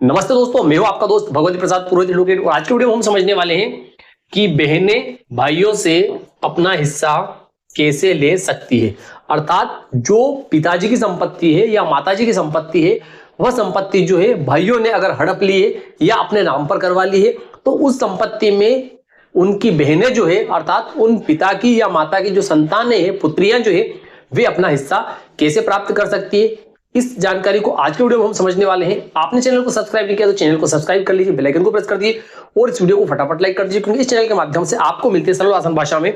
नमस्ते दोस्तों, मैं हूं आपका दोस्त भगवती प्रसाद पुरोहित एडवोकेट। और आज के वीडियो में हम समझने वाले हैं कि बहनें भाइयों से अपना हिस्सा कैसे ले सकती है। अर्थात जो पिताजी की संपत्ति है या माताजी की संपत्ति है, वह संपत्ति जो है भाइयों ने अगर हड़प ली है या अपने नाम पर करवा ली है, तो उस संपत्ति में उनकी बहनें जो है अर्थात उन पिता की या माता की जो संतानें हैं, पुत्रियां जो है, वे अपना हिस्सा कैसे प्राप्त कर सकती है। इस जानकारी को आज के वीडियो में हम समझने वाले हैं। आपने चैनल को सब्सक्राइब नहीं किया तो चैनल को सब्सक्राइब कर लीजिए, बेल आइकन को प्रेस कर दीजिए और इस वीडियो को फटाफट लाइक कर दीजिए, क्योंकि इस चैनल के माध्यम से आपको मिलती है सरल आसान भाषा में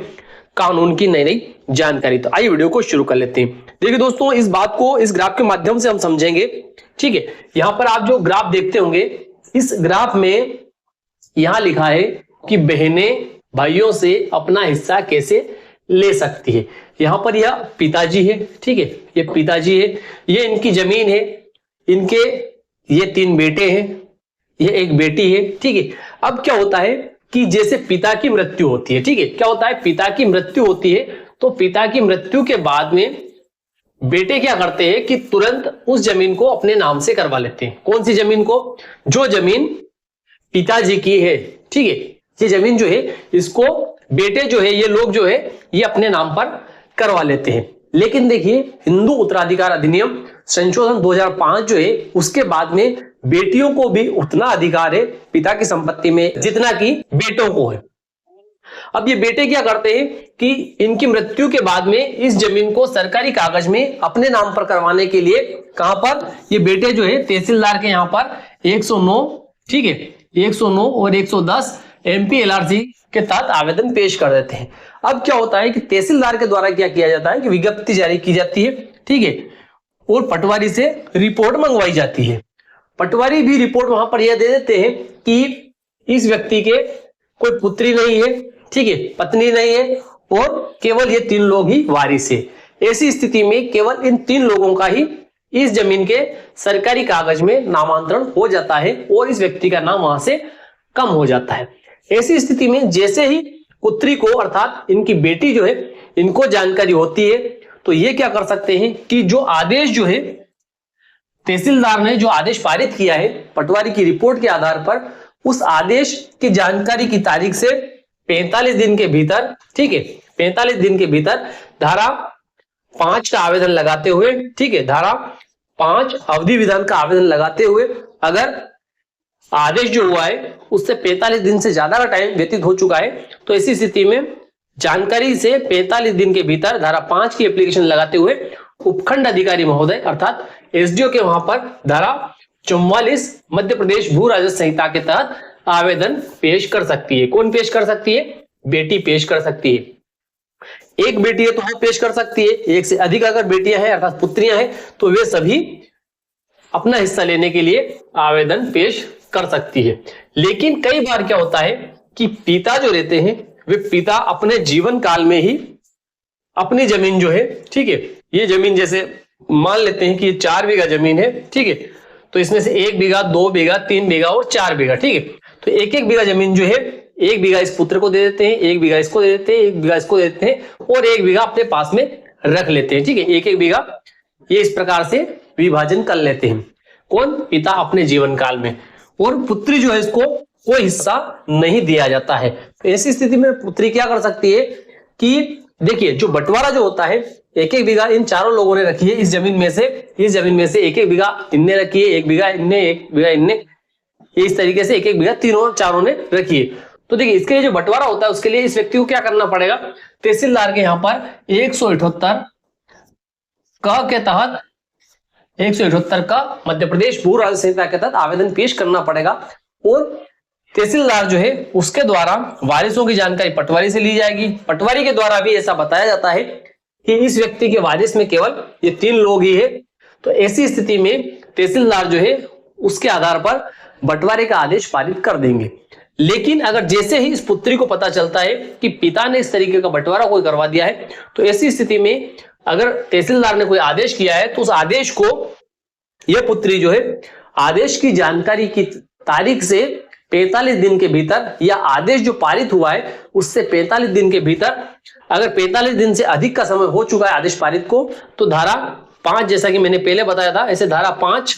कानून की नई नई जानकारी। तो आइए वीडियो को शुरू कर लेते हैं। देखिए दोस्तों, इस बात को इस ग्राफ के माध्यम से हम समझेंगे। ठीक है, यहां पर आप जो ग्राफ देखते होंगे, इस ग्राफ में यहां लिखा है कि बहनें भाइयों से अपना हिस्सा कैसे ले सकती है। यहां पर यह पिताजी है, ठीक है, ये पिताजी है, ये इनकी जमीन है, इनके ये 3 बेटे हैं, ये एक बेटी है। ठीक है, अब क्या होता है कि जैसे पिता की मृत्यु होती है, ठीक है, क्या होता है, पिता की मृत्यु होती है, तो पिता की मृत्यु के बाद में बेटे क्या करते हैं कि तुरंत उस जमीन को अपने नाम से करवा लेते हैं। कौन सी जमीन को? जो जमीन पिताजी की है। ठीक है, ये जमीन जो है इसको बेटे जो है, ये लोग जो है, ये अपने नाम पर करवा लेते हैं। लेकिन देखिए, हिंदू उत्तराधिकार अधिनियम संशोधन 2005 जो है, उसके बाद में बेटियों को भी उतना अधिकार है पिता की संपत्ति में जितना कि बेटों को है। अब ये बेटे क्या करते हैं कि इनकी मृत्यु के बाद में इस जमीन को सरकारी कागज में अपने नाम पर करवाने के लिए कहां पर, ये बेटे जो है तहसीलदार के यहां पर 109, ठीक है, 109 और 110 MPLRC के तहत आवेदन पेश कर देते हैं। अब क्या होता है कि तहसीलदार के द्वारा क्या किया जाता है कि विज्ञप्ति जारी की जाती है, ठीक है, और पटवारी से रिपोर्ट मंगवाई जाती है। पटवारी भी रिपोर्ट वहां पर यह दे देते हैं कि इस व्यक्ति के कोई पुत्री नहीं है, ठीक है, पत्नी नहीं है, और केवल ये 3 लोग ही वारिस है। ऐसी स्थिति में केवल इन 3 लोगों का ही इस जमीन के सरकारी कागज में नामांतरण हो जाता है और इस व्यक्ति का नाम वहां से कम हो जाता है। ऐसी स्थिति में जैसे ही पुत्री को अर्थात इनकी बेटी जो है, इनको जानकारी होती है, तो ये क्या कर सकते हैं कि जो आदेश जो है तहसीलदार ने जो आदेश पारित किया है पटवारी की रिपोर्ट के आधार पर, उस आदेश की जानकारी की तारीख से 45 दिन के भीतर, ठीक है, 45 दिन के भीतर धारा 5 का आवेदन लगाते हुए, ठीक है, धारा 5 अवधि विधान का आवेदन लगाते हुए, अगर आदेश जो हुआ है उससे 45 दिन से ज्यादा का टाइम व्यतीत हो चुका है, तो ऐसी स्थिति में जानकारी से 45 दिन के भीतर धारा 5 की एप्लीकेशन लगाते हुए उपखंड अधिकारी महोदय अर्थात SDO के वहां पर धारा 44 मध्य प्रदेश भू राजस्व संहिता के तहत आवेदन पेश कर सकती है। कौन पेश कर सकती है? बेटी पेश कर सकती है। एक बेटी है तो वो पेश कर सकती है, एक से अधिक अगर बेटियां हैं अर्थात पुत्रियां हैं तो वे सभी अपना हिस्सा लेने के लिए आवेदन पेश कर सकती है। लेकिन कई बार क्या होता है कि पिता जो रहते हैं, वे पिता अपने जीवन काल में ही अपनी जमीन जो है, ठीक है, ये जमीन जैसे मान लेते हैं कि ये 4 बीघा जमीन है, ठीक है, तो इसमें से 1 बीघा, 2 बीघा, 3 बीघा और 4 बीघा, ठीक है, तो 1-1 बीघा जमीन जो है, 1 बीघा इस पुत्र को दे देते हैं, 1 बीघा इसको दे देते हैं, 1 बीघा इसको दे देते हैं और 1 बीघा अपने पास में रख लेते हैं। ठीक है, 1-1 बीघा ये इस प्रकार से विभाजन कर लेते हैं। कौन? पिता अपने जीवन काल में, और पुत्री जो है इसको कोई हिस्सा नहीं दिया जाता है। तो ऐसी स्थिति में पुत्री क्या कर सकती है कि देखिए, जो बंटवारा जो होता है, 1-1 बीघा इन चारों लोगों ने रखी है इस जमीन में से 1-1 बीघा इनने रखी है, 1 बीघा इनने, 1 बीघा इनने, इस तरीके से 1-1 बीघा तीनों चारों ने रखी है। तो देखिए, इसके लिए जो बंटवारा होता है उसके लिए इस व्यक्ति को क्या करना पड़ेगा? तहसीलदार के यहाँ पर 178 क के तहत 178 का मध्य प्रदेश भू राजस्व संहिता के तहत आवेदन पेश करना पड़ेगा, और तहसीलदार जो है उसके द्वारा वारिसों की जानकारी पटवारी से ली जाएगी। पटवारी के द्वारा भी ऐसा बताया जाता है कि इस व्यक्ति के वारिस में केवल ये 3 लोग ही है। तो ऐसी स्थिति में तहसीलदार जो है उसके आधार पर बंटवारे का आदेश पारित कर देंगे। लेकिन अगर जैसे ही इस पुत्री को पता चलता है कि पिता ने इस तरीके का बंटवारा कोई करवा दिया है, तो ऐसी स्थिति में अगर तहसीलदार ने कोई आदेश किया है तो उस आदेश को यह पुत्री जो है आदेश की जानकारी की तारीख से 45 दिन के भीतर, या आदेश जो पारित हुआ है उससे 45 दिन के भीतर, अगर 45 दिन से अधिक का समय हो चुका है आदेश पारित को, तो धारा 5, जैसा कि मैंने पहले बताया था, ऐसे धारा 5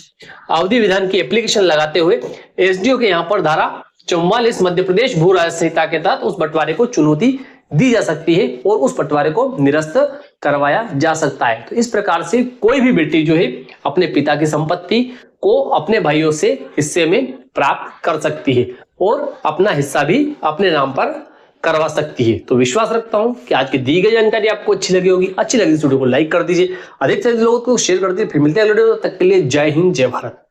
अवधि विधान की एप्लीकेशन लगाते हुए एसडीओ के यहाँ पर धारा 44 मध्य प्रदेश भू राजस्व संहिता के तहत उस बंटवारे को चुनौती दी जा सकती है और उस बंटवारे को निरस्त करवाया जा सकता है। तो इस प्रकार से कोई भी बेटी जो है अपने पिता की संपत्ति को अपने भाइयों से हिस्से में प्राप्त कर सकती है और अपना हिस्सा भी अपने नाम पर करवा सकती है। तो विश्वास रखता हूं कि आज की दी गई जानकारी आपको अच्छी लगी होगी। अच्छी लगी इस वीडियो को लाइक कर दीजिए, अधिक से अधिक लोगों को शेयर कर दीजिए। फिर मिलते हैं अगले वीडियो, तब तक के लिए जय हिंद, जय भारत।